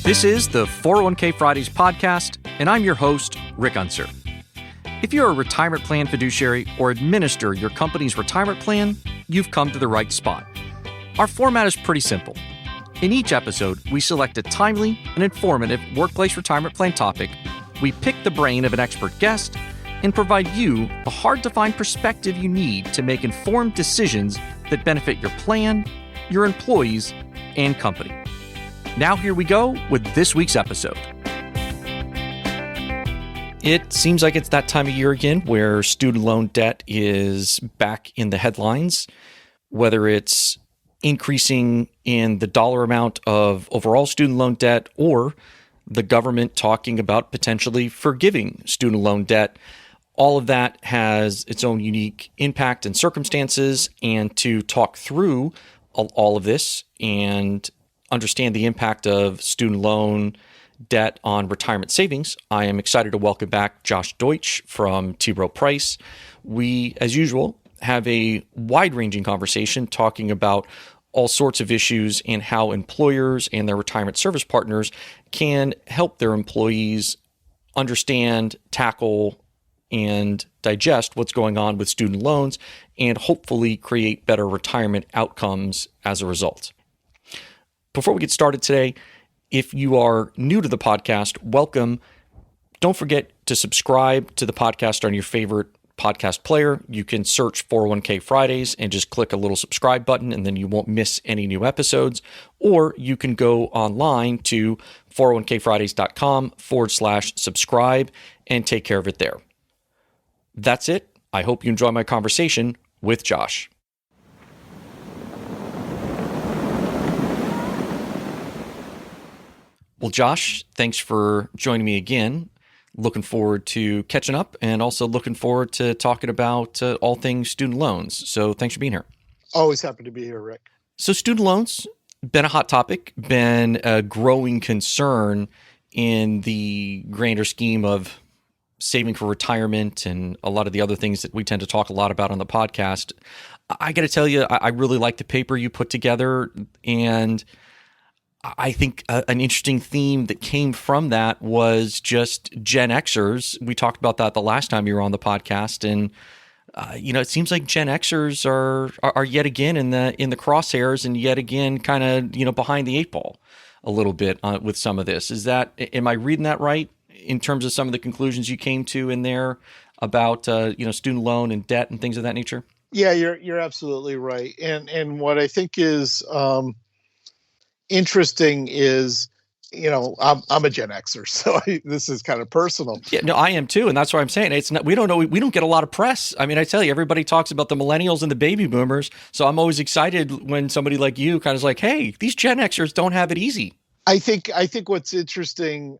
This is the 401k Fridays podcast, and I'm your host, Rick Unser. If you're a retirement plan fiduciary or administer your company's retirement plan, you've come to the right spot. Our format is pretty simple. In each episode, we select a timely and informative workplace retirement plan topic, we pick the brain of an expert guest, and provide you the hard-to-find perspective you need to make informed decisions that benefit your plan, your employees, and company. Now here we go with this week's episode. It seems like it's that time of year again where student loan debt is back in the headlines, whether it's increasing in the dollar amount of overall student loan debt or the government talking about potentially forgiving student loan debt. All of that has its own unique impact and circumstances, and to talk through all of this and understand the impact of student loan debt on retirement savings, I am excited to welcome back Josh Deutsch from T. Rowe Price. We, as usual, have a wide-ranging conversation talking about all sorts of issues and how employers and their retirement service partners can help their employees understand, tackle, and digest what's going on with student loans and hopefully create better retirement outcomes as a result. Before we get started today, if you are new to the podcast, welcome. Don't forget to subscribe to the podcast on your favorite podcast player. You can search 401k Fridays and just click a little subscribe button, and then you won't miss any new episodes. Or you can go online to 401kfridays.com/subscribe and take care of it there. That's it. I hope you enjoy my conversation with Josh. Well, Josh, thanks for joining me again. Looking forward to catching up and also looking forward to talking about all things student loans. So thanks for being here. Always happy to be here, Rick. So student loans, been a hot topic, been a growing concern in the grander scheme of saving for retirement and a lot of the other things that we tend to talk a lot about on the podcast. I got to tell you, I really like the paper you put together, and I think an interesting theme that came from that was just Gen Xers. We talked about that the last time you were on the podcast, and it seems like Gen Xers are yet again in the crosshairs, and yet again kind of behind the eight ball a little bit with some of this. Am I reading that right in terms of some of the conclusions you came to in there about student loan and debt and things of that nature? Yeah, you're absolutely right, and what I think is interesting is, I'm a Gen Xer, so this is kind of personal. Yeah, no, I am too, and that's what I'm saying. It's not, we don't get a lot of press. I mean, I tell you, everybody talks about the millennials and the baby boomers, so I'm always excited when somebody like you kind of is like, hey, these Gen Xers don't have it easy. I think what's interesting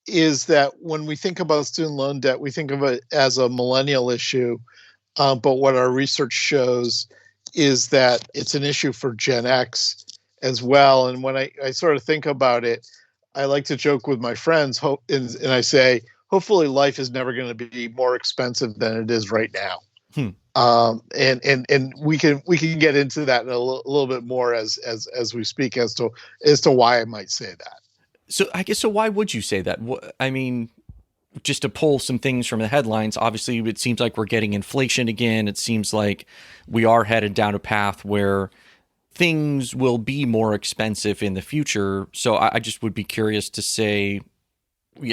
is that when we think about student loan debt, we think of it as a millennial issue, but what our research shows is that it's an issue for Gen X as well. And when I sort of think about it, I like to joke with my friends, and I say, hopefully life is never going to be more expensive than it is right now. And we can get into that in a little bit more as we speak as to why I might say that. So why would you say that? I mean, just to pull some things from the headlines, obviously it seems like we're getting inflation again. It seems like we are headed down a path where things will be more expensive in the future. So I just would be curious to say,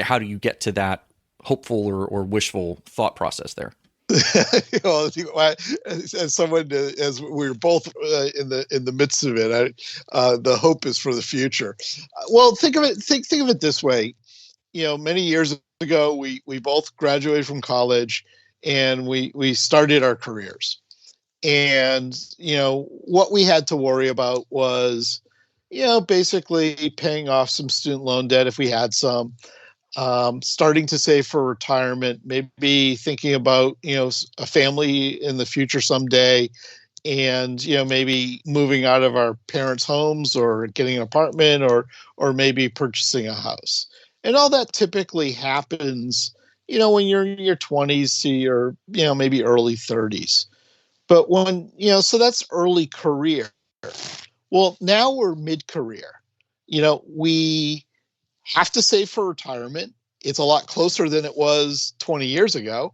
how do you get to that hopeful or wishful thought process there? As someone, as we're both in the midst of it, the hope is for the future. Well, think of it this way. Many years ago, we both graduated from college, and we started our careers. And, what we had to worry about was, basically paying off some student loan debt if we had some, starting to save for retirement, maybe thinking about, a family in the future someday, and, maybe moving out of our parents' homes or getting an apartment or maybe purchasing a house. And all that typically happens, when you're in your 20s to your, maybe early 30s. But when, so that's early career. Well, now we're mid-career. We have to save for retirement. It's a lot closer than it was 20 years ago.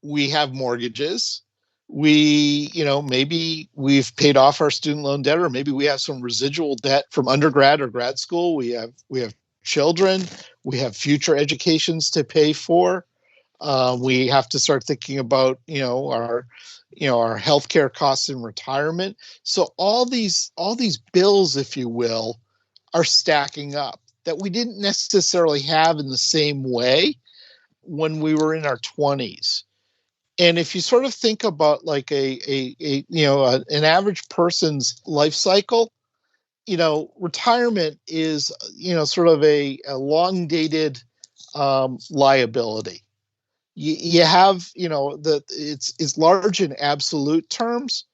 We have mortgages. Maybe we've paid off our student loan debt, or maybe we have some residual debt from undergrad or grad school. We have children. We have future educations to pay for. We have to start thinking about our healthcare costs in retirement. So all these bills, if you will, are stacking up that we didn't necessarily have in the same way when we were in our 20s. And if you sort of think about like an average person's life cycle, retirement is sort of a long dated liability. You have it's large in absolute terms,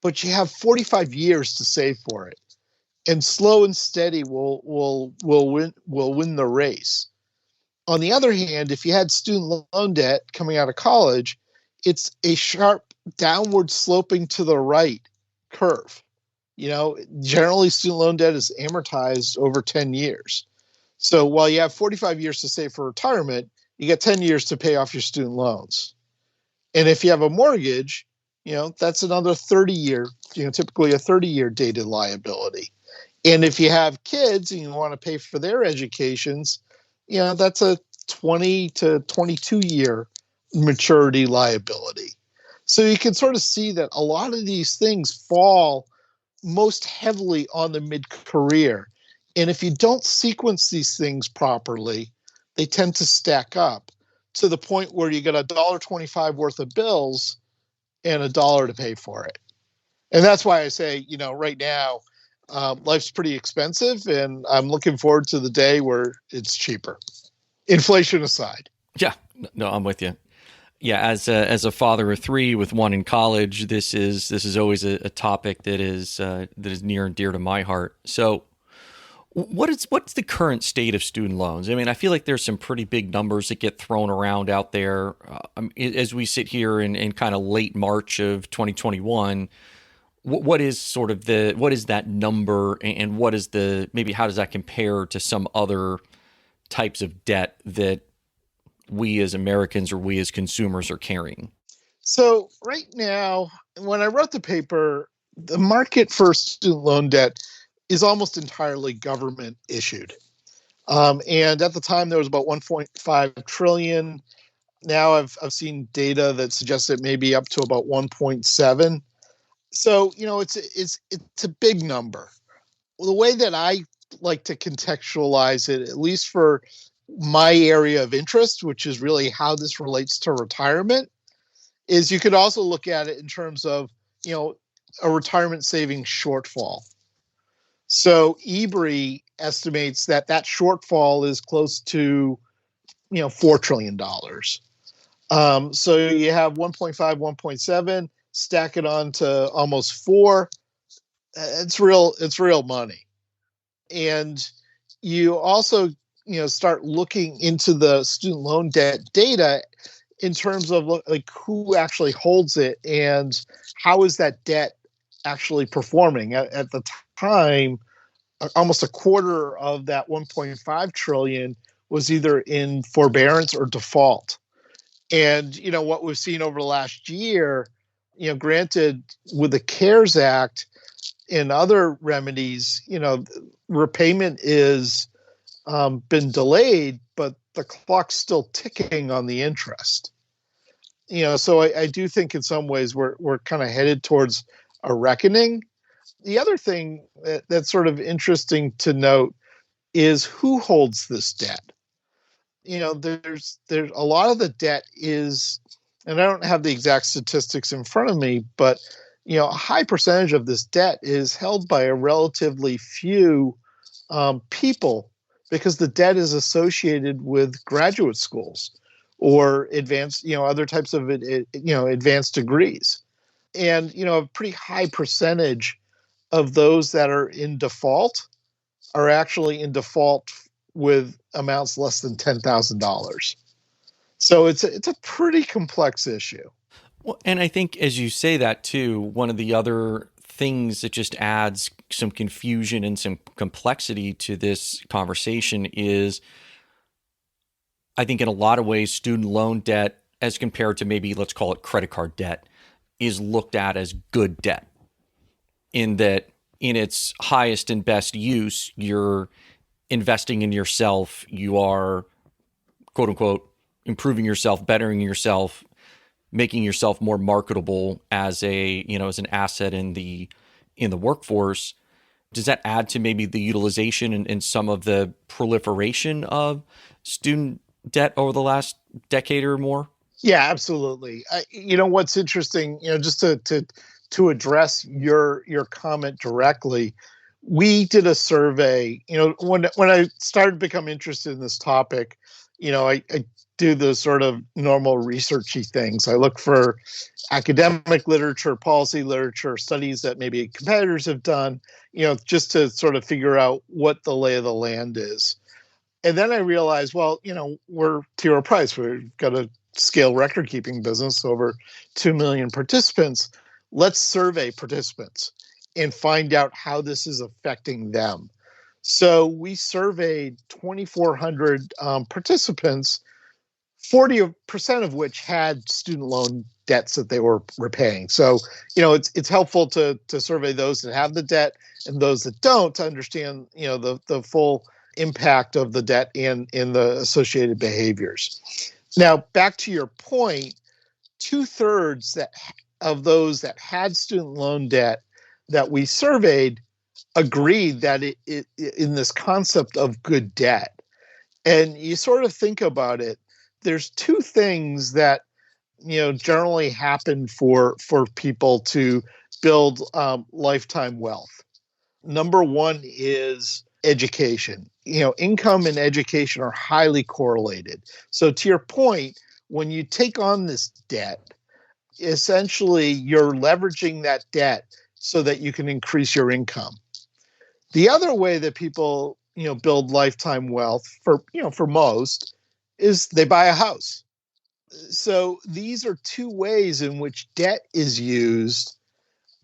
but you have 45 years to save for it, and slow and steady will win the race. On the other hand, if you had student loan debt coming out of college, it's a sharp downward sloping to the right curve. Generally student loan debt is amortized over 10 years. So while you have 45 years to save for retirement, you get 10 years to pay off your student loans. And if you have a mortgage, that's another 30-year, typically a 30-year dated liability. And if you have kids and you want to pay for their educations, that's a 20 to 22-year maturity liability. So you can sort of see that a lot of these things fall most heavily on the mid-career. And if you don't sequence these things properly, they tend to stack up to the point where you get $1.25 worth of bills and $1 to pay for it. And that's why I say, right now, life's pretty expensive, and I'm looking forward to the day where it's cheaper. Inflation aside. Yeah, no, I'm with you. Yeah, as a father of three with one in college, this is always a topic that is near and dear to my heart. So, what's the current state of student loans? I mean, I feel like there's some pretty big numbers that get thrown around out there. As we sit here in kind of late March of 2021, what is that number, and what is maybe how does that compare to some other types of debt that we as Americans or we as consumers are carrying? So right now, when I wrote the paper, the market for student loan debt is almost entirely government issued. And at the time, there was about 1.5 trillion. Now I've seen data that suggests it may be up to about 1.7. So, it's a big number. The way that I like to contextualize it, at least for my area of interest, which is really how this relates to retirement, is you could also look at it in terms of, a retirement savings shortfall. So EBRI estimates that shortfall is close to, $4 trillion. So you have 1.5, 1.7, stack it on to almost 4. It's real money. And you also, start looking into the student loan debt data in terms of like who actually holds it and how is that debt actually performing. At the time, almost a quarter of that 1.5 trillion was either in forbearance or default. And, what we've seen over the last year, granted with the CARES Act and other remedies, repayment is been delayed, but the clock's still ticking on the interest. So I do think in some ways we're kind of headed towards a reckoning. The other thing that's sort of interesting to note is who holds this debt. There's a lot of the debt is, and I don't have the exact statistics in front of me, but a high percentage of this debt is held by a relatively few people, because the debt is associated with graduate schools or advanced, other types of, advanced degrees. And, a pretty high percentage of those that are in default are actually in default with amounts less than $10,000. So it's a pretty complex issue. Well, and I think as you say that too, one of the other things that just adds some confusion and some complexity to this conversation is, I think in a lot of ways, student loan debt, as compared to maybe let's call it credit card debt, is looked at as good debt, in that in its highest and best use, you're investing in yourself, you are quote unquote improving yourself, bettering yourself, making yourself more marketable as as an asset in the workforce. Does that add to maybe the utilization and some of the proliferation of student debt over the last decade or more? Yeah, absolutely. What's interesting, just to address your comment directly, we did a survey. When I started to become interested in this topic, I do the sort of normal researchy things. I look for academic literature, policy literature, studies that maybe competitors have done, just to sort of figure out what the lay of the land is. And then I realized, well, we're T. Rowe Price. We've got a scale record keeping business, over 2 million participants. Let's survey participants and find out how this is affecting them. So we surveyed 2,400 participants, 40% of which had student loan debts that they were repaying. So, it's helpful to survey those that have the debt and those that don't, to understand, the full impact of the debt and the associated behaviors. Now, back to your point, 2/3 of those that had student loan debt that we surveyed agreed that it in this concept of good debt. And you sort of think about it, there's two things that generally happen for people to build lifetime wealth. Number one is education. Income and education are highly correlated. So to your point, when you take on this debt, essentially you're leveraging that debt so that you can increase your income. The other way that people, build lifetime wealth for most is they buy a house. So these are two ways in which debt is used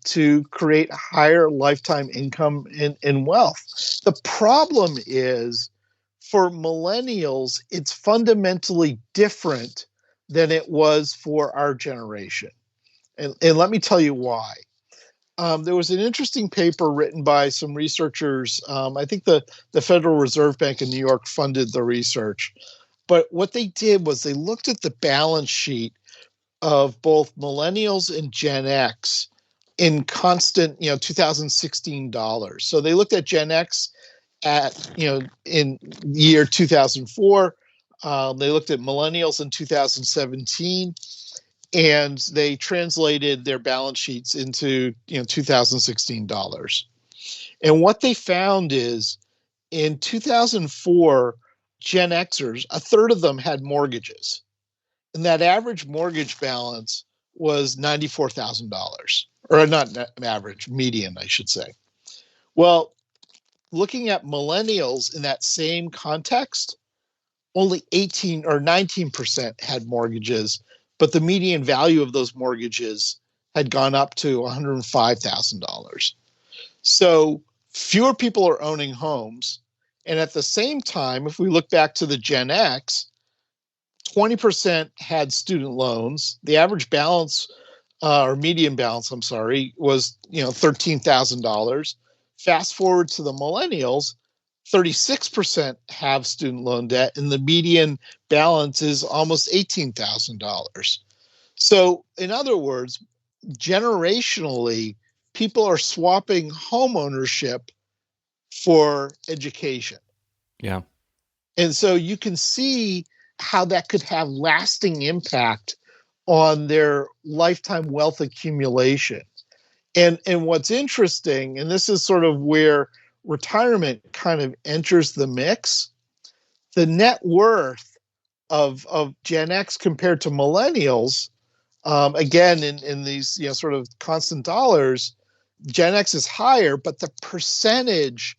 to create higher lifetime income and wealth. The problem is, for millennials, it's fundamentally different than it was for our generation. And let me tell you why. There was an interesting paper written by some researchers. I think the Federal Reserve Bank in New York funded the research. But what they did was they looked at the balance sheet of both millennials and Gen X in constant, 2016 dollars. So they looked at Gen X at, in year 2004. They looked at millennials in 2017, and they translated their balance sheets into, 2016 dollars. And what they found is, in 2004, Gen Xers, a third of them had mortgages, and that average mortgage balance was $94,000, or not average, median, I should say. Well, looking at millennials in that same context, only 18 or 19% had mortgages, but the median value of those mortgages had gone up to $105,000. So fewer people are owning homes. And at the same time, if we look back to the Gen X, 20% had student loans. The average balance, or median balance, was $13,000. Fast forward to the millennials, 36% have student loan debt, and the median balance is almost $18,000. So, in other words, generationally, people are swapping home ownership for education. Yeah. And so you can see how that could have lasting impact on their lifetime wealth accumulation. And what's interesting, and this is sort of where retirement kind of enters the mix, the net worth of Gen X compared to millennials, again, in these sort of constant dollars, Gen X is higher, but the percentage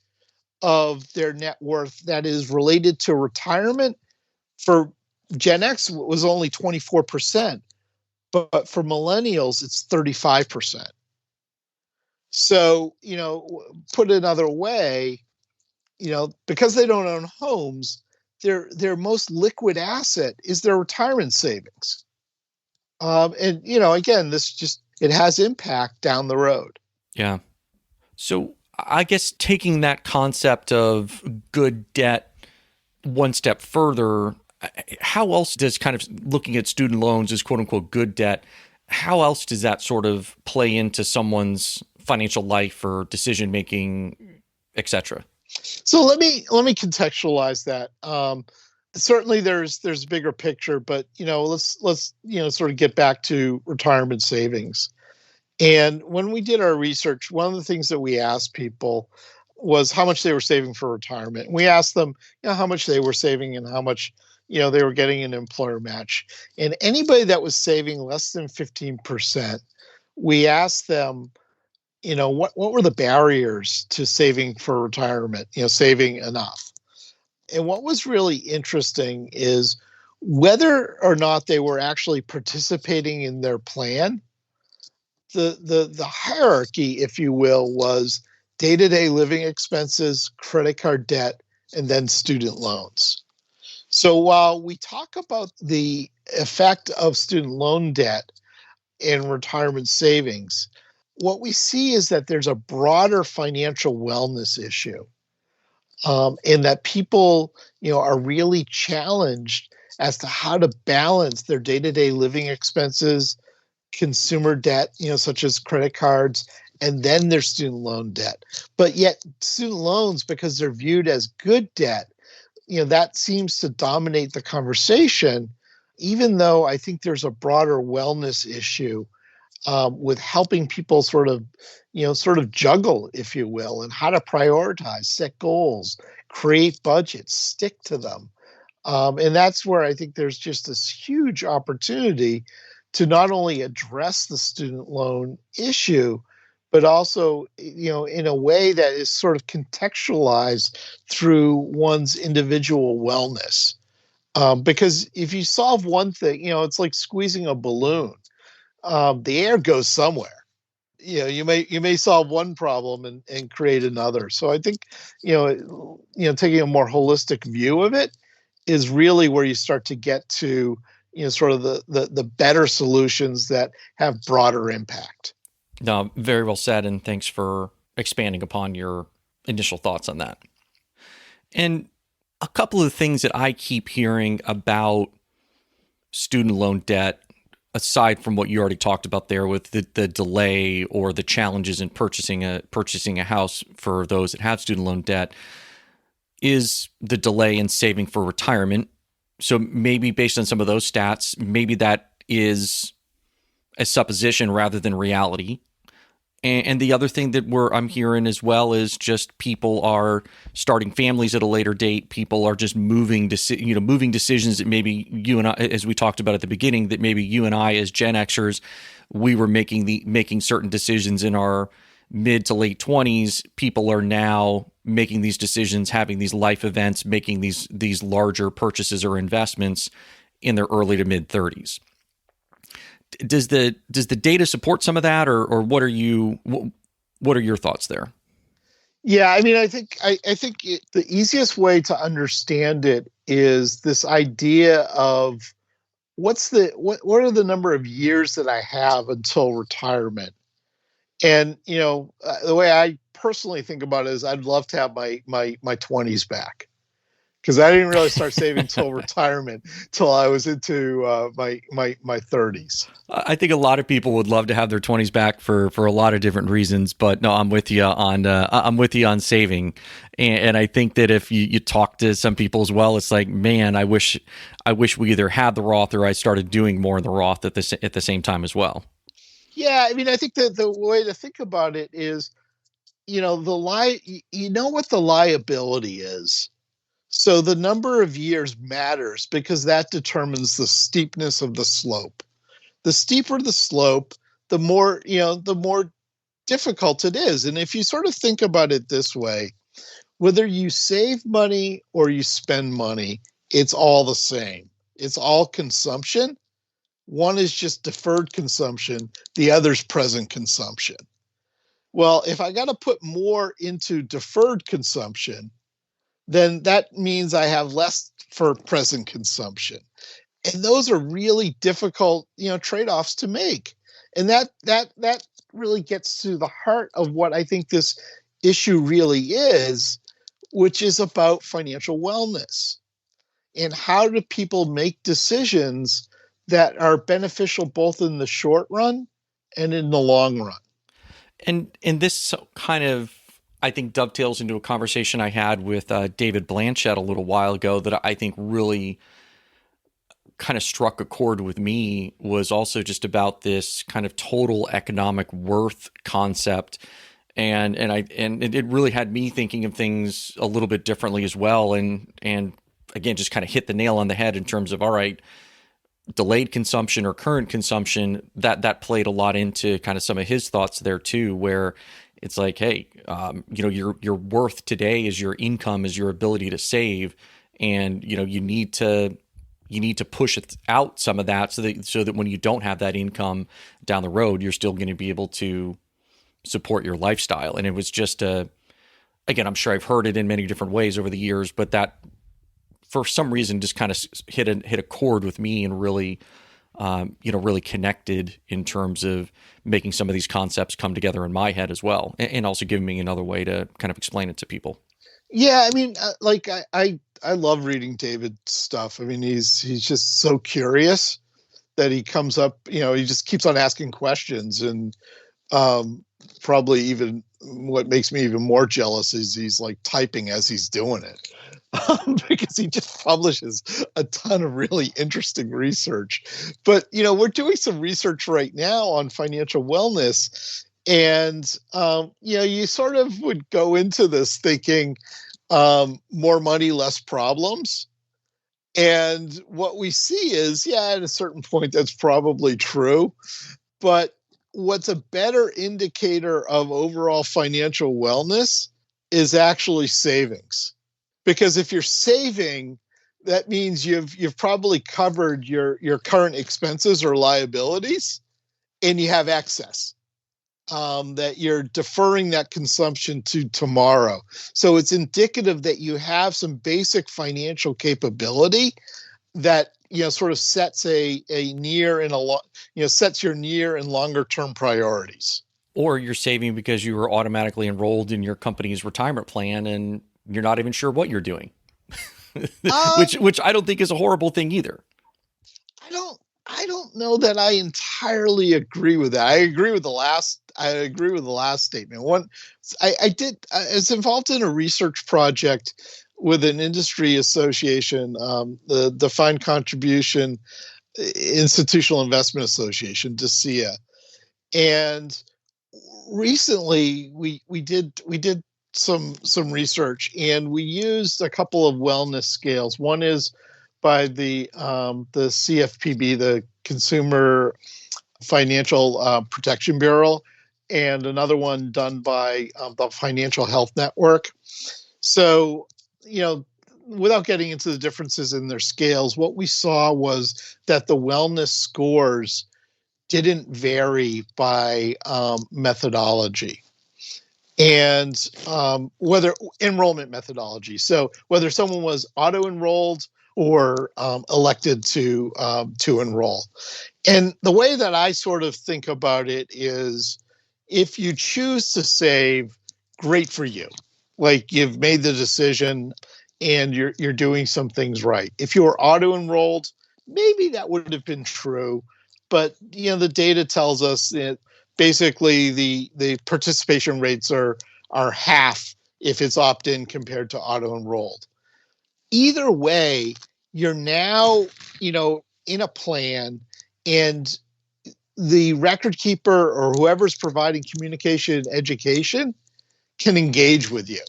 of their net worth that is related to retirement for Gen X was only 24%, but for millennials, it's 35%. So, put another way, because they don't own homes, their most liquid asset is their retirement savings. And again, it has impact down the road. Yeah. So I guess taking that concept of good debt one step further, how else does kind of looking at student loans as quote unquote good debt, how else does that sort of play into someone's financial life or decision making, etc.? So let me contextualize that. Certainly there's a bigger picture, but let's sort of get back to retirement savings. And when we did our research, one of the things that we asked people was how much they were saving for retirement. And we asked them, how much they were saving and how much, they were getting an employer match. And anybody that was saving less than 15%, we asked them, what were the barriers to saving for retirement, saving enough. And what was really interesting is whether or not they were actually participating in their plan. The hierarchy, if you will, was day-to-day living expenses, credit card debt, and then student loans. So while we talk about the effect of student loan debt in retirement savings, what we see is that there's a broader financial wellness issue, and that people, are really challenged as to how to balance their day-to-day living expenses, consumer debt, such as credit cards, and then their student loan debt. But yet student loans, because they're viewed as good debt, that seems to dominate the conversation, even though I think there's a broader wellness issue with helping people sort of juggle, if you will, and how to prioritize, set goals, create budgets, stick to them. And that's where I think there's just this huge opportunity to not only address the student loan issue, but also, in a way that is sort of contextualized through one's individual wellness. Because if you solve one thing, it's like squeezing a balloon. The air goes somewhere. You may solve one problem and create another. So I think, taking a more holistic view of it is really where you start to get to, sort of the better solutions that have broader impact. No, very well said. And thanks for expanding upon your initial thoughts on that. And a couple of things that I keep hearing about student loan debt, aside from what you already talked about there with the delay or the challenges in purchasing a house for those that have student loan debt, is the delay in saving for retirement. So maybe based on some of those stats, maybe that is a supposition rather than reality. And the other thing that I'm hearing as well is just people are starting families at a later date. People are just moving decisions that maybe you and I, as we talked about at the beginning, that maybe you and I as Gen Xers, we were making certain decisions in our mid to late 20s. People are now making these decisions, having these life events, making these larger purchases or investments in their early to mid 30s. Does the data support some of that, or what are your thoughts there? Yeah, I mean, I think the easiest way to understand it is this idea of what are the number of years that I have until retirement. And the way I personally think about it is I'd love to have my 20s back, because I didn't really start saving till retirement till I was into my 30s. I think a lot of people would love to have their 20s back for a lot of different reasons, but no, I'm with you on saving, and I think that if you talk to some people as well, it's like, man, I wish we either had the Roth or I started doing more in the Roth at the same time as well. Yeah, I mean, I think that the way to think about it is, what the liability is. So the number of years matters because that determines the steepness of the slope. The steeper the slope, the more difficult it is. And if you sort of think about it this way, whether you save money or you spend money, it's all the same. It's all consumption. One is just deferred consumption. The other's present consumption. Well, if I got to put more into deferred consumption, then that means I have less for present consumption. And those are really difficult, trade-offs to make. And that really gets to the heart of what I think this issue really is, which is about financial wellness. And how do people make decisions that are beneficial both in the short run and in the long run? And this kind of, I think, dovetails into a conversation I had with David Blanchett a little while ago that I think really kind of struck a chord with me, was also just about this kind of total economic worth concept. And it really had me thinking of things a little bit differently as well. And again, just kind of hit the nail on the head in terms of, all right, delayed consumption or current consumption, that played a lot into kind of some of his thoughts there too, where it's like, hey, your worth today is your income, is your ability to save, and you need to push it out some of that so that when you don't have that income down the road, you're still going to be able to support your lifestyle. And it was just again, I'm sure I've heard it in many different ways over the years, but that for some reason just kind of hit a chord with me and really, really connected in terms of making some of these concepts come together in my head as well, and also giving me another way to kind of explain it to people. Yeah, I mean, I love reading David's stuff. I mean, he's just so curious that he comes up, he just keeps on asking questions. And probably even what makes me even more jealous is he's like typing as he's doing it. Because he just publishes a ton of really interesting research. But, we're doing some research right now on financial wellness. And, you sort of would go into this thinking more money, less problems. And what we see is, at a certain point, that's probably true. But what's a better indicator of overall financial wellness is actually savings. Because if you're saving, that means you've probably covered your current expenses or liabilities, and you have excess. That you're deferring that consumption to tomorrow. So it's indicative that you have some basic financial capability that sort of sets a near and sets your near and longer term priorities. Or you're saving because you were automatically enrolled in your company's retirement plan and you're not even sure what you're doing, which I don't think is a horrible thing either. I don't know that I entirely agree with that. I agree with the last statement. I was involved in a research project with an industry association, the Defined Contribution Institutional Investment Association, DCIA. And recently we did some research, and we used a couple of wellness scales. One is by the CFPB, the Consumer Financial Protection Bureau, and another one done by the Financial Health Network. So, without getting into the differences in their scales, what we saw was that the wellness scores didn't vary by methodology. And whether enrollment methodology, so whether someone was auto-enrolled or elected to enroll. And the way that I sort of think about it is, if you choose to save, great for you. Like, you've made the decision and you're doing some things right. If you were auto-enrolled, maybe that would have been true. But, the data tells us that basically the participation rates are half if it's opt-in compared to auto-enrolled. Either way, you're now, in a plan, and the record keeper or whoever's providing communication and education can engage with you.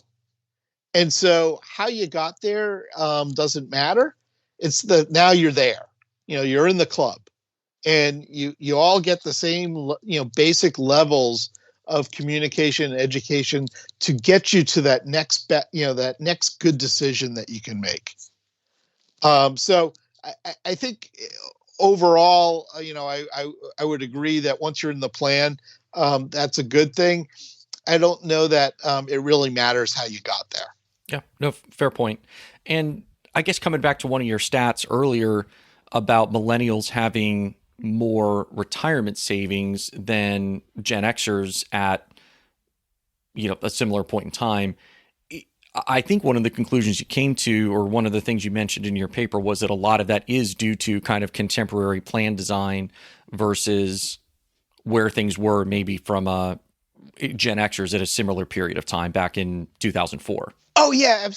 And so how you got there doesn't matter. It's now you're there. You're in the club. And you all get the same, basic levels of communication and education to get you to that next that next good decision that you can make. So I think overall, I would agree that once you're in the plan, that's a good thing. I don't know that it really matters how you got there. Yeah, no, fair point. And I guess coming back to one of your stats earlier about millennials having more retirement savings than Gen Xers at a similar point in time. I think one of the conclusions you came to, or one of the things you mentioned in your paper, was that a lot of that is due to kind of contemporary plan design versus where things were maybe from Gen Xers at a similar period of time back in 2004. Oh yeah,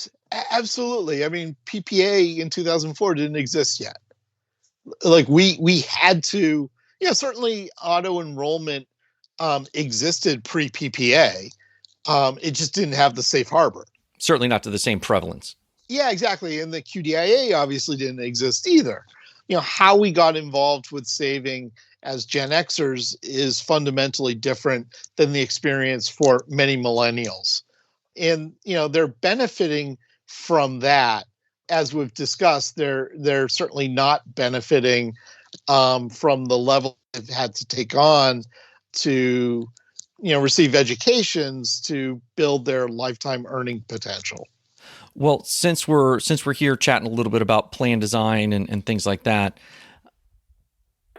absolutely. I mean, PPA in 2004 didn't exist yet. Like we had to, certainly auto enrollment existed pre PPA. It just didn't have the safe harbor. Certainly not to the same prevalence. Yeah, exactly. And the QDIA obviously didn't exist either. How we got involved with saving as Gen Xers is fundamentally different than the experience for many millennials. And, they're benefiting from that. As we've discussed, they're certainly not benefiting from the level they've had to take on to receive educations to build their lifetime earning potential. Well, since we're here chatting a little bit about plan design and things like that,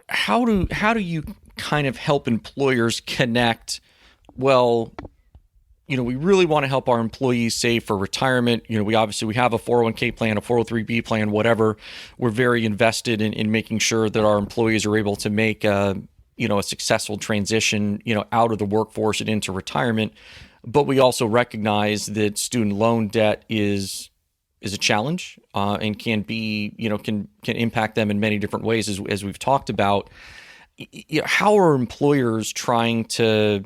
how do you kind of help employers connect? Well, we really want to help our employees save for retirement. We obviously have a 401k plan, a 403b plan, whatever. We're very invested in making sure that our employees are able to make a successful transition, out of the workforce and into retirement. But we also recognize that student loan debt is a challenge and can be, can impact them in many different ways, as we've talked about. How are employers trying to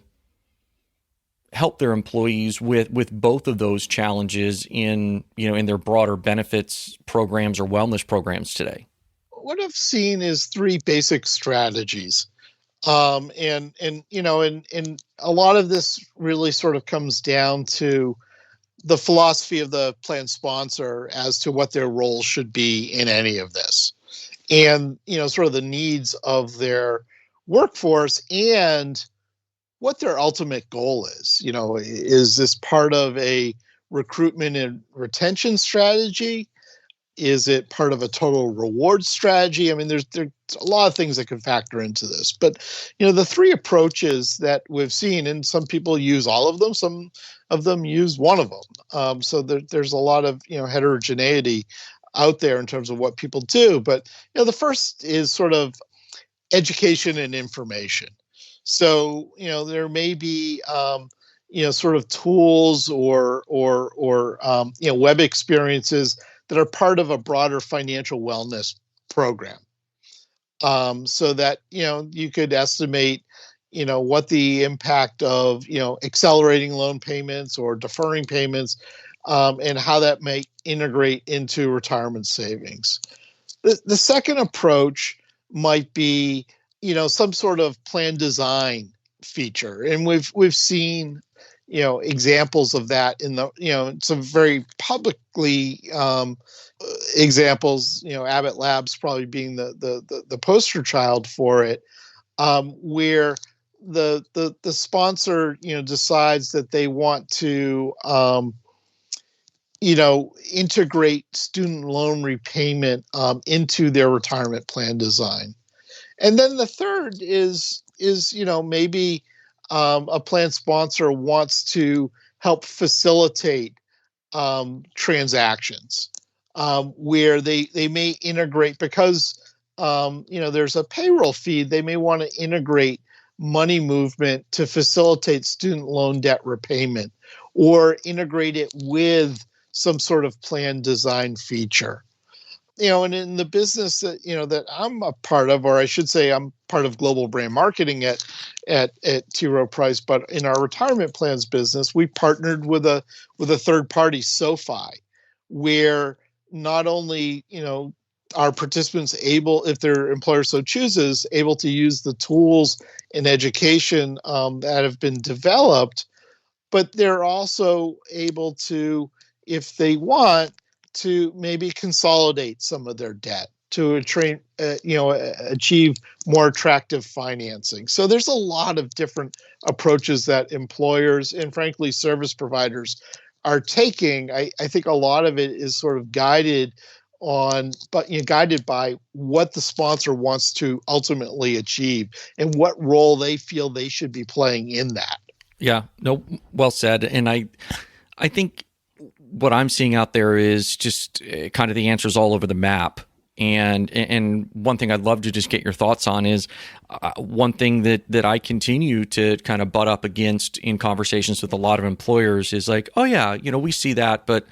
help their employees with both of those challenges in their broader benefits programs or wellness programs today? What I've seen is three basic strategies. And a lot of this really sort of comes down to the philosophy of the plan sponsor as to what their role should be in any of this, and sort of the needs of their workforce and what their ultimate goal is. Is this part of a recruitment and retention strategy? Is it part of a total reward strategy? I mean, there's a lot of things that can factor into this. But, the three approaches that we've seen, and some people use all of them, some of them use one of them. So there's a lot of, heterogeneity out there in terms of what people do. But, the first is sort of education and information. So, there may be, sort of tools or web experiences that are part of a broader financial wellness program. So that, you could estimate, what the impact of, accelerating loan payments or deferring payments, and how that may integrate into retirement savings. The second approach might be, some sort of plan design feature. And we've seen, examples of that in some very publicly examples, Abbott Labs probably being the poster child for it, where the sponsor, decides that they want to, integrate student loan repayment into their retirement plan design. And then the third is maybe a plan sponsor wants to help facilitate transactions where they may integrate because there's a payroll fee. They may want to integrate money movement to facilitate student loan debt repayment, or integrate it with some sort of plan design feature. And in the business that that I'm a part of, or I should say I'm part of global brand marketing at Rowe Price, but in our retirement plans business, we partnered with a third party, SoFi, where not only are participants able, if their employer so chooses, able to use the tools and education that have been developed, but they're also able to, if they want, to maybe consolidate some of their debt achieve more attractive financing. So there's a lot of different approaches that employers and frankly service providers are taking. I think a lot of it is sort of guided by what the sponsor wants to ultimately achieve and what role they feel they should be playing in that. Yeah, no, well said. And I think what I'm seeing out there is just kind of the answers all over the map. And one thing I'd love to just get your thoughts on is one thing that I continue to kind of butt up against in conversations with a lot of employers is like, oh yeah, we see that, but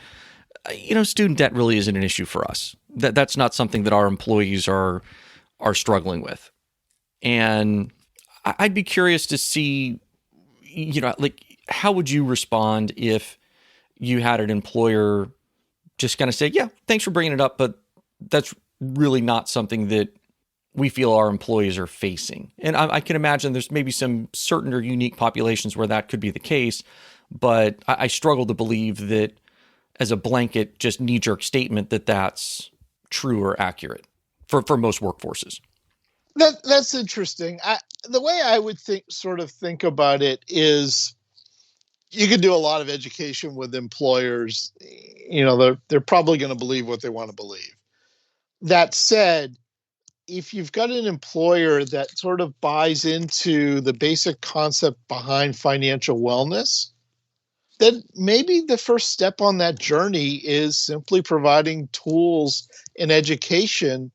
student debt really isn't an issue for us. That's not something that our employees are struggling with. And I'd be curious to see, like, how would you respond if you had an employer just kind of say, yeah, thanks for bringing it up, but that's really not something that we feel our employees are facing. And I can imagine there's maybe some certain or unique populations where that could be the case, but I struggle to believe that as a blanket, just knee-jerk statement that that's true or accurate for most workforces. That's interesting. The way I would think about it is you can do a lot of education with employers. They're probably going to believe what they want to believe. That said, if you've got an employer that sort of buys into the basic concept behind financial wellness, then maybe the first step on that journey is simply providing tools and education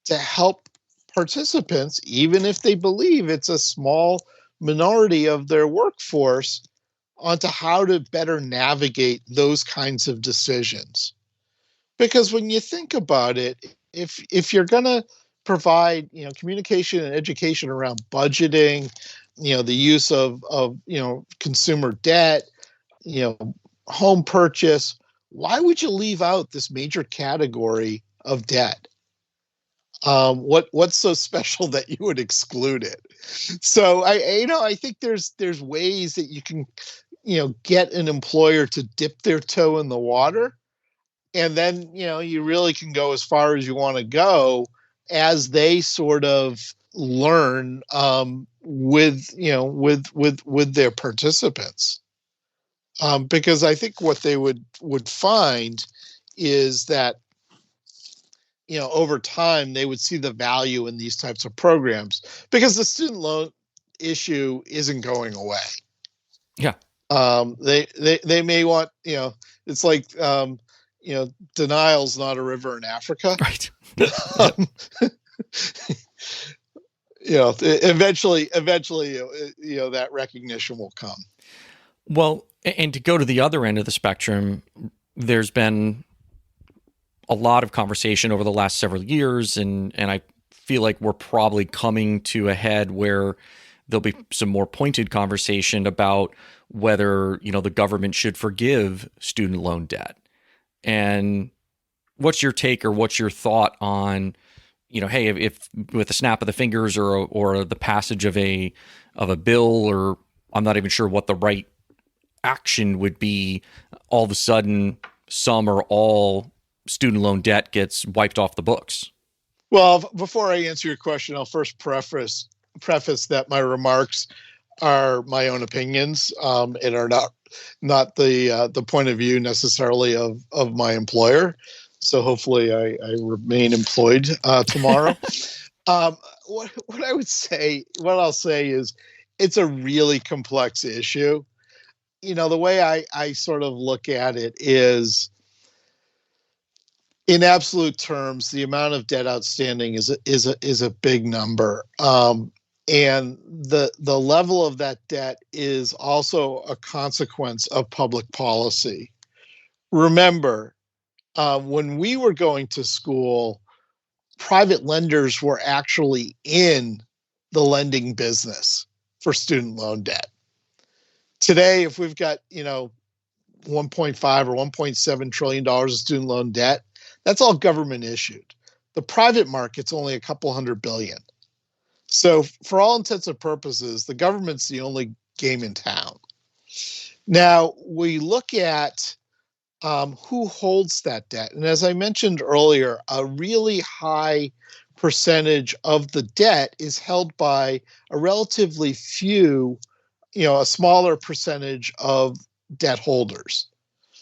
to help participants, even if they believe it's a small minority of their workforce, onto how to better navigate those kinds of decisions. Because when you think about it, if you're going to provide communication and education around budgeting, the use of consumer debt, home purchase, why would you leave out this major category of debt? What's so special that you would exclude it? So I think there's ways that you can get an employer to dip their toe in the water, and then you really can go as far as you want to go as they sort of learn with their participants. Because I think what they would find is that over time they would see the value in these types of programs, because the student loan issue isn't going away. Yeah. They may want, it's like, denial's not a river in Africa. Right. Eventually, that recognition will come. Well, and to go to the other end of the spectrum, there's been a lot of conversation over the last several years, and I feel like we're probably coming to a head where there'll be some more pointed conversation about whether, the government should forgive student loan debt. And what's your take, or what's your thought on, hey, if with a snap of the fingers or the passage of a bill, or I'm not even sure what the right action would be, all of a sudden some or all student loan debt gets wiped off the books? Well, before I answer your question, I'll first preface that my remarks are my own opinions, and are not the point of view necessarily of my employer. So hopefully I remain employed tomorrow. What I'll say is it's a really complex issue. The way I sort of look at it is, in absolute terms, the amount of debt outstanding is a big number. And the level of that debt is also a consequence of public policy. Remember, when we were going to school, private lenders were actually in the lending business for student loan debt. Today, if we've got, 1.5 or $1.7 trillion of student loan debt, that's all government issued. The private market's only a couple $100 billion. So for all intents and purposes, the government's the only game in town. Now, we look at who holds that debt. And as I mentioned earlier, a really high percentage of the debt is held by a relatively few, a smaller percentage of debt holders.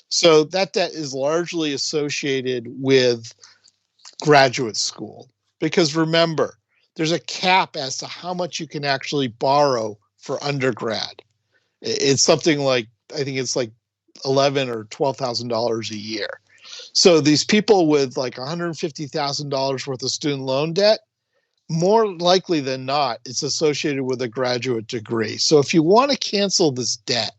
So that debt is largely associated with graduate school. Because remember, there's a cap as to how much you can actually borrow for undergrad. It's something like, I think it's like $11,000 or $12,000 a year. So these people with like $150,000 worth of student loan debt, more likely than not, it's associated with a graduate degree. So if you want to cancel this debt,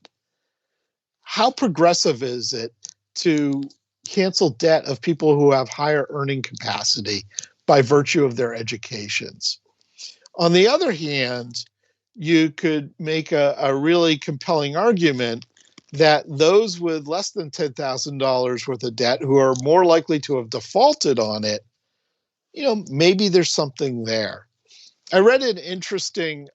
how progressive is it to cancel debt of people who have higher earning capacity by virtue of their educations? On the other hand, you could make a really compelling argument that those with less than $10,000 worth of debt who are more likely to have defaulted on it, maybe there's something there. I read an interesting,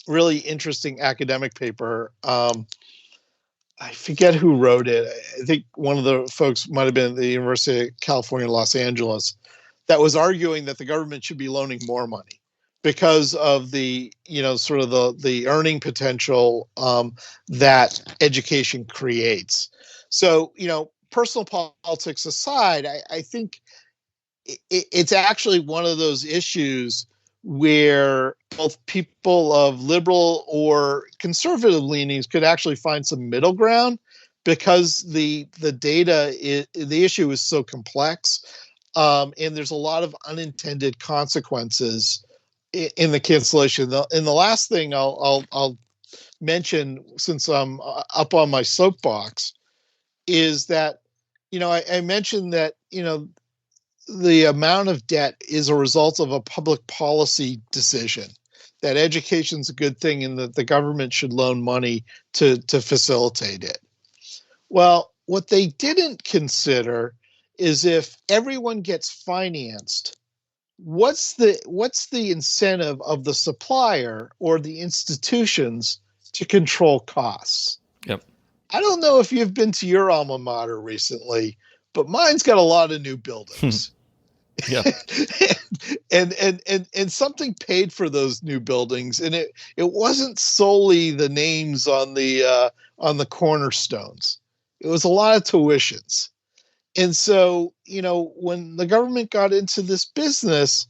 really interesting academic paper. I forget who wrote it. I think one of the folks might have been at the University of California, Los Angeles, that was arguing that the government should be loaning more money because of the, sort of the earning potential that education creates. So, personal politics aside, I think it's actually one of those issues where both people of liberal or conservative leanings could actually find some middle ground, because the issue is so complex, and there's a lot of unintended consequences in the cancellation. And the last thing I'll mention, since I'm up on my soapbox, is that I mentioned that the amount of debt is a result of a public policy decision, that education's a good thing and that the government should loan money to facilitate it. Well, what they didn't consider is if everyone gets financed, what's the incentive of the supplier or the institutions to control costs? Yep. I don't know if you've been to your alma mater recently, but mine's got a lot of new buildings. Yeah. and something paid for those new buildings, and it wasn't solely the names on the cornerstones. It was a lot of tuitions. And so, when the government got into this business,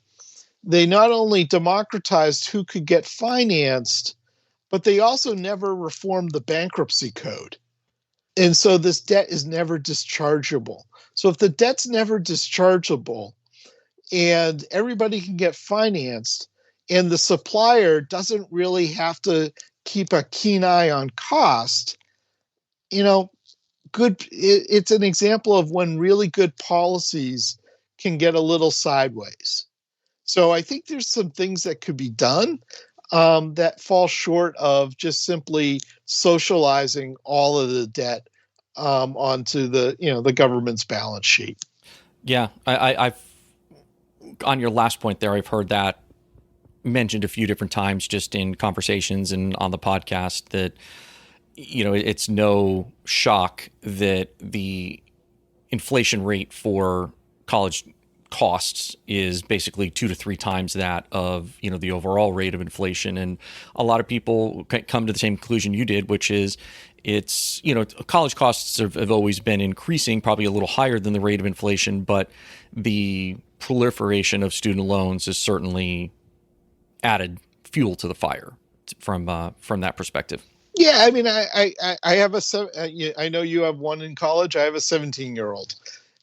they not only democratized who could get financed, but they also never reformed the bankruptcy code. And so this debt is never dischargeable. So if the debt's never dischargeable and everybody can get financed, and the supplier doesn't really have to keep a keen eye on cost, it's an example of when really good policies can get a little sideways. So I think there's some things that could be done that fall short of just simply socializing all of the debt onto the government's balance sheet. Yeah, I've on your last point there, I've heard that mentioned a few different times just in conversations and on the podcast, that it's no shock that the inflation rate for college costs is basically 2 to 3 times that of the overall rate of inflation. And a lot of people come to the same conclusion you did, which is it's college costs have always been increasing, probably a little higher than the rate of inflation, but the proliferation of student loans has certainly added fuel to the fire from that perspective. Yeah, I mean, I have I know you have one in college. I have a 17-year-old,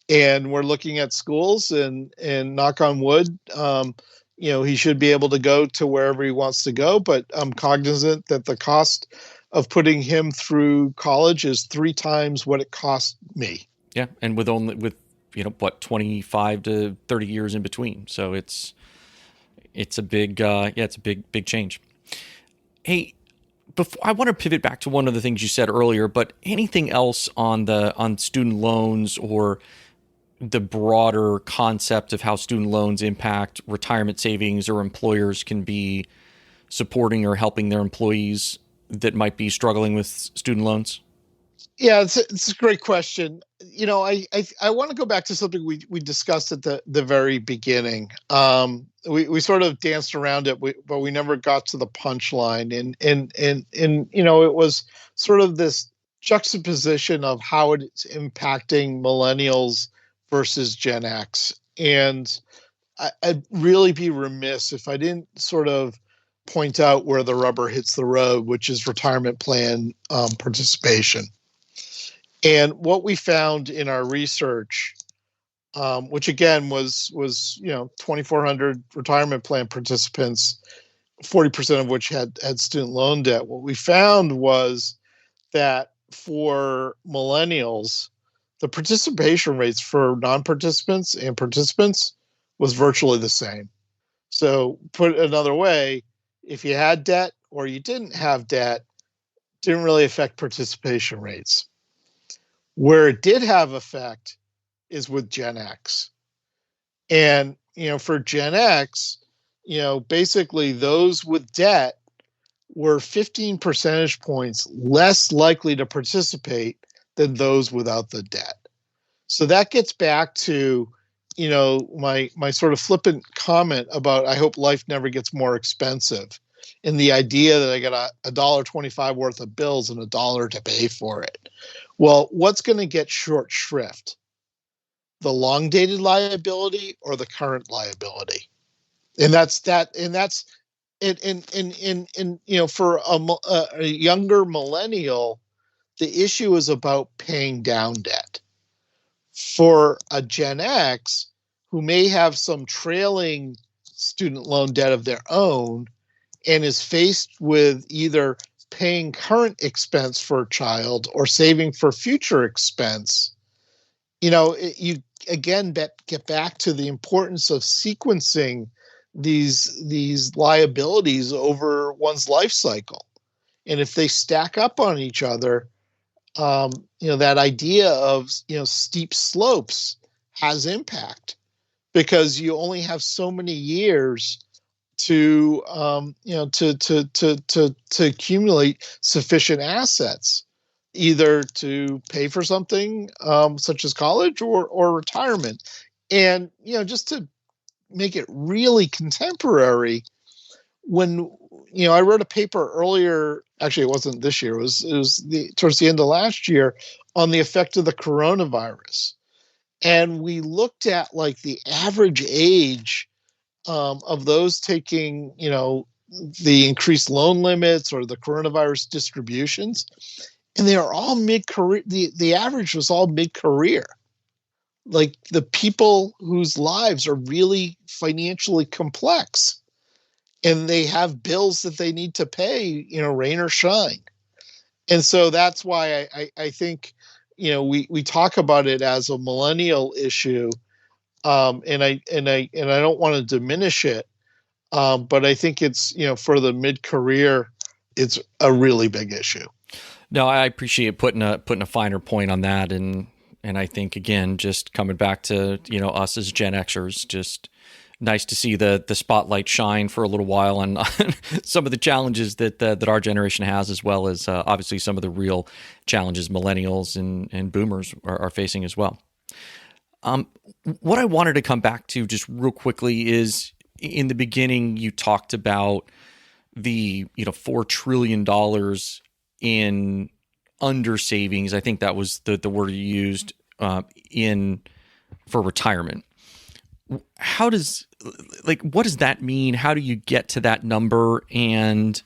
and we're looking at schools, and knock on wood, he should be able to go to wherever he wants to go. But I'm cognizant that the cost of putting him through college is 3 times what it cost me. Yeah, and with 25 to 30 years in between, so it's a big it's a big change. Hey, before, I want to pivot back to one of the things you said earlier, but anything else on student loans or the broader concept of how student loans impact retirement savings, or employers can be supporting or helping their employees that might be struggling with student loans? Yeah, it's a great question. I want to go back to something we discussed at the very beginning. We sort of danced around it, but we never got to the punchline. And it was sort of this juxtaposition of how it's impacting millennials versus Gen X. And I'd really be remiss if I didn't sort of point out where the rubber hits the road, which is retirement plan participation. And what we found in our research, which again was 2,400 retirement plan participants, 40% of which had student loan debt. What we found was that for millennials, the participation rates for non-participants and participants was virtually the same. So put another way, if you had debt or you didn't have debt, didn't really affect participation rates. Where it did have effect is with Gen X. And, for Gen X, basically those with debt were 15 percentage points less likely to participate than those without the debt. So that gets back to, my sort of flippant comment about I hope life never gets more expensive, and the idea that I got $1.25 worth of bills and $1 to pay for it. Well, what's going to get short shrift? The long dated liability or the current liability? And that's that. And that's it. And for a younger millennial, the issue is about paying down debt. For a Gen X who may have some trailing student loan debt of their own and is faced with either paying current expense for a child or saving for future expense, you again get back to the importance of sequencing these liabilities over one's life cycle. And if they stack up on each other, that idea of steep slopes has impact, because you only have so many years to accumulate sufficient assets, either to pay for something such as college or retirement. And just to make it really contemporary, when I wrote a paper earlier, actually it wasn't this year, it was towards the end of last year, on the effect of the coronavirus. And we looked at like the average age of those taking, the increased loan limits or the coronavirus distributions, and they are all mid-career. The average was all mid-career. Like the people whose lives are really financially complex, and they have bills that they need to pay, rain or shine. And so that's why I think, we talk about it as a millennial issue. And I don't want to diminish it, but I think it's for the mid-career, it's a really big issue. No, I appreciate putting a finer point on that, and I think again, just coming back to us as Gen Xers, just nice to see the spotlight shine for a little while on some of the challenges that our generation has, as well as obviously some of the real challenges millennials and boomers are facing as well. What I wanted to come back to just real quickly is, in the beginning, you talked about the $4 trillion in under savings. I think that was the word you used for retirement. What does that mean? How do you get to that number? And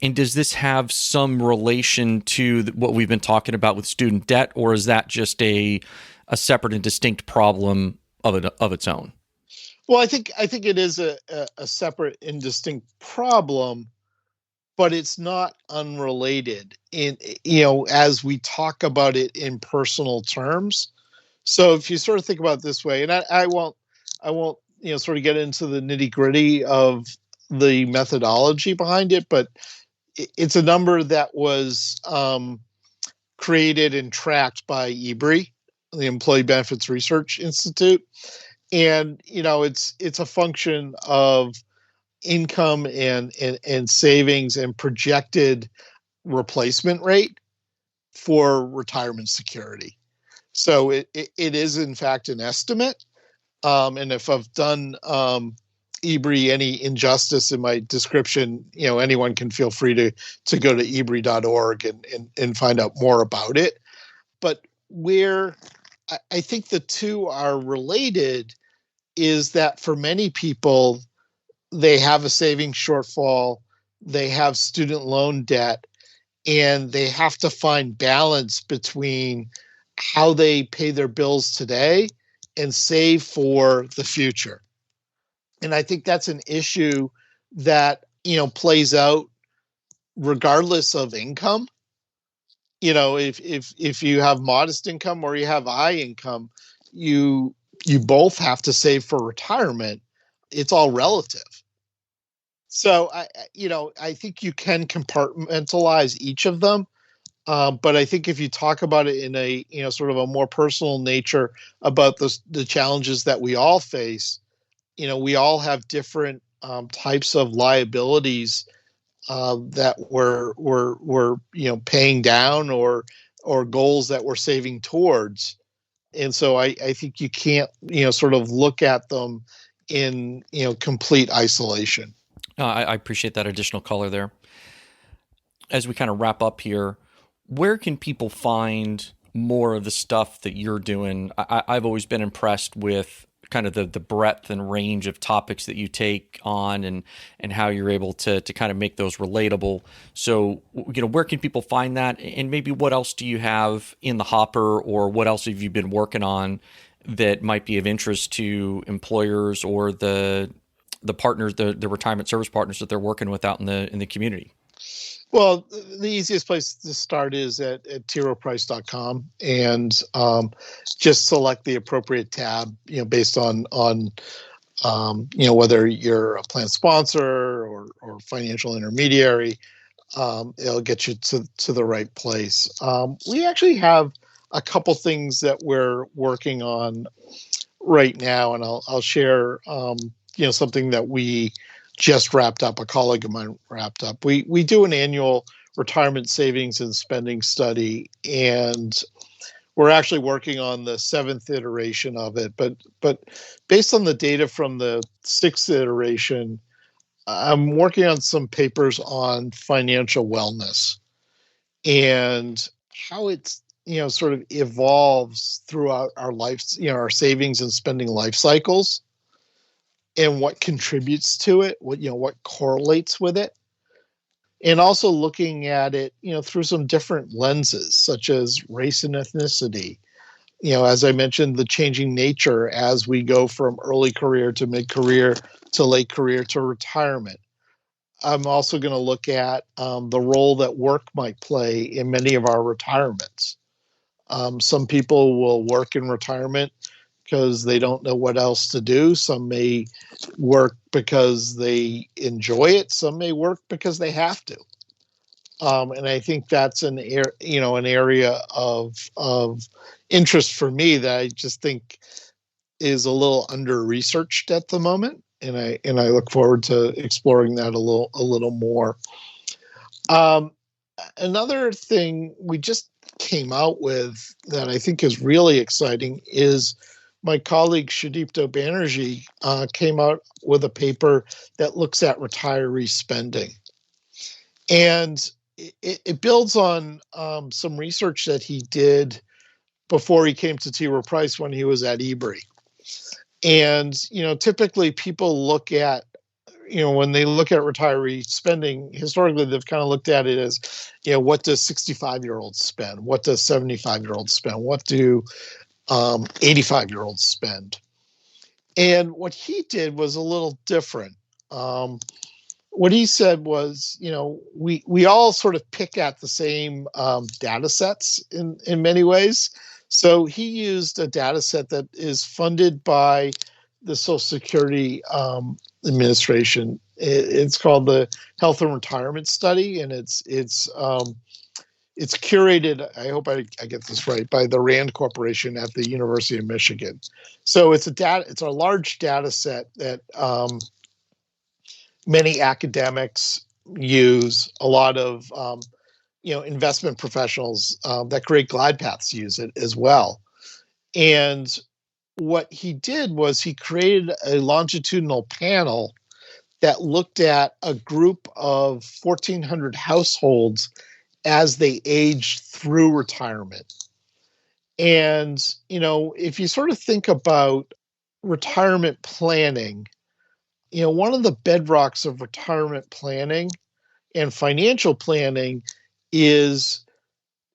does this have some relation to what we've been talking about with student debt, or is that just a separate and distinct problem of its own? Well, I think it is a separate and distinct problem, but it's not unrelated as we talk about it in personal terms. So if you sort of think about it this way, and I won't sort of get into the nitty-gritty of the methodology behind it, but it's a number that was created and tracked by EBRI, the Employee Benefits Research Institute. And it's a function of income and savings and projected replacement rate for retirement security. So it is in fact an estimate. And if I've done EBRI any injustice in my description, anyone can feel free to go to ebri.org and find out more about it. But where I think the two are related is that for many people, they have a savings shortfall, they have student loan debt, and they have to find balance between how they pay their bills today and save for the future. And I think that's an issue that, plays out regardless of income. If you have modest income or you have high income, you both have to save for retirement. It's all relative. So I think you can compartmentalize each of them. But I think if you talk about it in a sort of a more personal nature about the challenges that we all face, we all have different types of liabilities that we're paying down or goals that we're saving towards. And so I think you can't sort of look at them in complete isolation. I appreciate that additional color there. As we kind of wrap up here, where can people find more of the stuff that you're doing? I've always been impressed with kind of the breadth and range of topics that you take on and how you're able to kind of make those relatable. So, where can people find that? And maybe what else do you have in the hopper, or what else have you been working on that might be of interest to employers or the partners, the retirement service partners that they're working with out in the community? Well, the easiest place to start is at roweprice.com, and just select the appropriate tab, based on whether you're a plan sponsor or financial intermediary. It'll get you to the right place. We actually have a couple things that we're working on right now, and I'll share something that we just wrapped up. A colleague of mine wrapped up. We do an annual retirement savings and spending study, and we're actually working on the 7th iteration of it. But based on the data from the 6th iteration, I'm working on some papers on financial wellness and how it's sort of evolves throughout our lives, our savings and spending life cycles, and what contributes to it, what correlates with it, and also looking at it, through some different lenses, such as race and ethnicity. As I mentioned, the changing nature as we go from early career to mid-career to late career to retirement. I'm also going to look at the role that work might play in many of our retirements. Some people will work in retirement because they don't know what else to do. Some may work because they enjoy it. Some may work because they have to. And I think that's an area of interest for me that I just think is a little under researched at the moment, and I look forward to exploring that a little more. Another thing we just came out with that I think is really exciting is my colleague Shadipto Banerjee came out with a paper that looks at retiree spending. And it builds on some research that he did before he came to T. Rowe Price when he was at EBRI. And, typically people look at, when they look at retiree spending, historically, they've kind of looked at it as, what does 65-year-olds spend? What does 75-year-olds spend? What do 85-year-olds spend? And what he did was a little different. What he said was, we all sort of pick at the same data sets in many ways. So he used a data set that is funded by the Social Security Administration. It's called the Health and Retirement Study, and it's curated, I hope I get this right, by the Rand Corporation at the University of Michigan. So it's a large data set that many academics use. A lot of investment professionals that create glide paths use it as well. And what he did was he created a longitudinal panel that looked at a group of 1,400 households as they aged through retirement. And, if you sort of think about retirement planning, one of the bedrocks of retirement planning and financial planning is,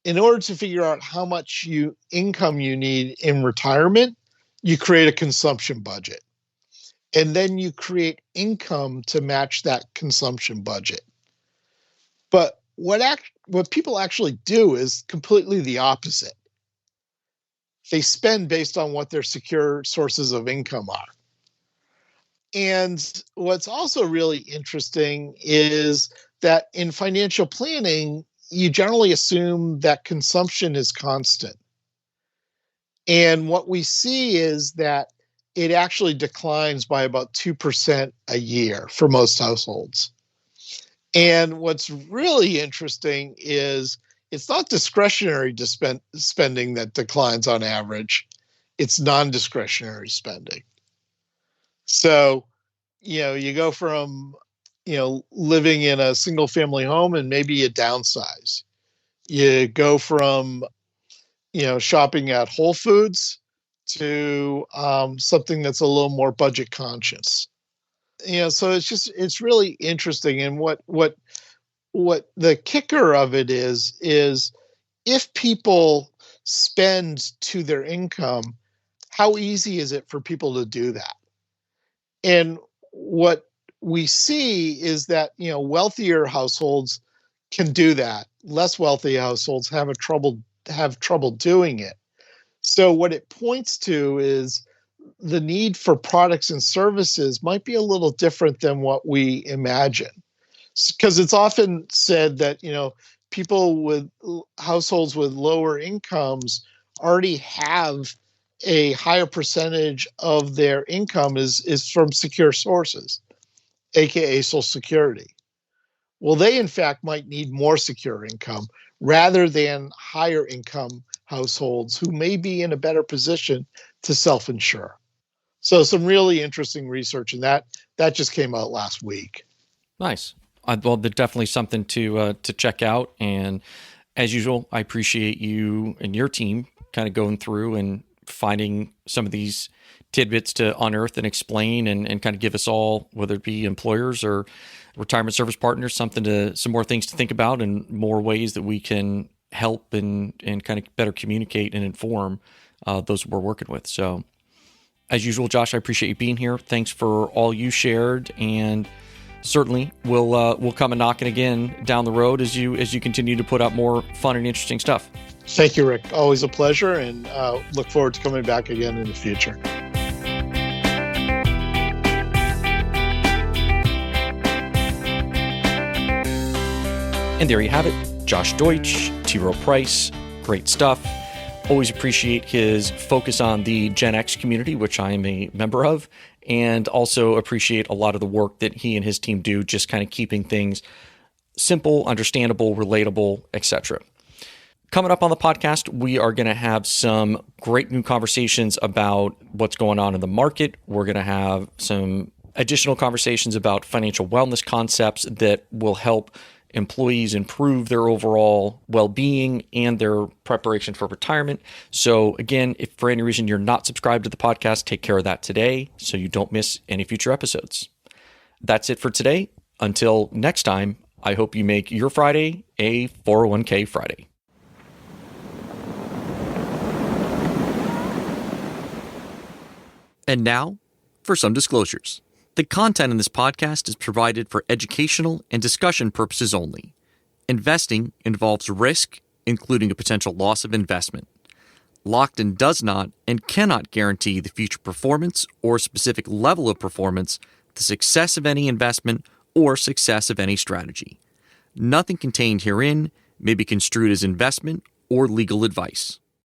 in order to figure out how much income you need in retirement, you create a consumption budget. And then you create income to match that consumption budget. But what people actually do is completely the opposite. They spend based on what their secure sources of income are. And what's also really interesting is that in financial planning, you generally assume that consumption is constant. And what we see is that it actually declines by about 2% a year for most households. And what's really interesting is it's not discretionary spending that declines on average. It's non-discretionary spending. So, you go from, living in a single family home and maybe you downsize. You go from, shopping at Whole Foods to something that's a little more budget conscious. So it's really interesting. And what the kicker of it is if people spend to their income, how easy is it for people to do that? And what we see is that, wealthier households can do that. Less wealthy households have trouble doing it. So what it points to is the need for products and services might be a little different than what we imagine. Because it's often said that, people with households with lower incomes already have a higher percentage of their income is from secure sources, aka Social Security. Well, they in fact might need more secure income rather than higher income households who may be in a better position to self-insure. So some really interesting research, and that just came out last week. Nice. Well, there's definitely something to check out. And as usual, I appreciate you and your team kind of going through and finding some of these tidbits to unearth and explain and kind of give us all, whether it be employers or retirement service partners, some more things to think about and more ways that we can help and kind of better communicate and inform those we're working with. So as usual, Josh, I appreciate you being here. Thanks for all you shared, and certainly we'll come a knocking again down the road as you continue to put out more fun and interesting stuff. Thank you, Rick. Always a pleasure, and look forward to coming back again in the future. And there you have it. Josh Deutsch, T. Rowe Price, great stuff. Always appreciate his focus on the Gen X community, which I am a member of, and also appreciate a lot of the work that he and his team do, just kind of keeping things simple, understandable, relatable, etc. Coming up on the podcast, we are going to have some great new conversations about what's going on in the market. We're going to have some additional conversations about financial wellness concepts that will help employees improve their overall well-being and their preparation for retirement. So again, if for any reason you're not subscribed to the podcast, take care of that today so you don't miss any future episodes. That's it for today. Until next time, I hope you make your Friday a 401k Friday. And now for some disclosures. The content in this podcast is provided for educational and discussion purposes only. Investing involves risk, including a potential loss of investment. Lockton does not and cannot guarantee the future performance or specific level of performance, the success of any investment, or success of any strategy. Nothing contained herein may be construed as investment or legal advice.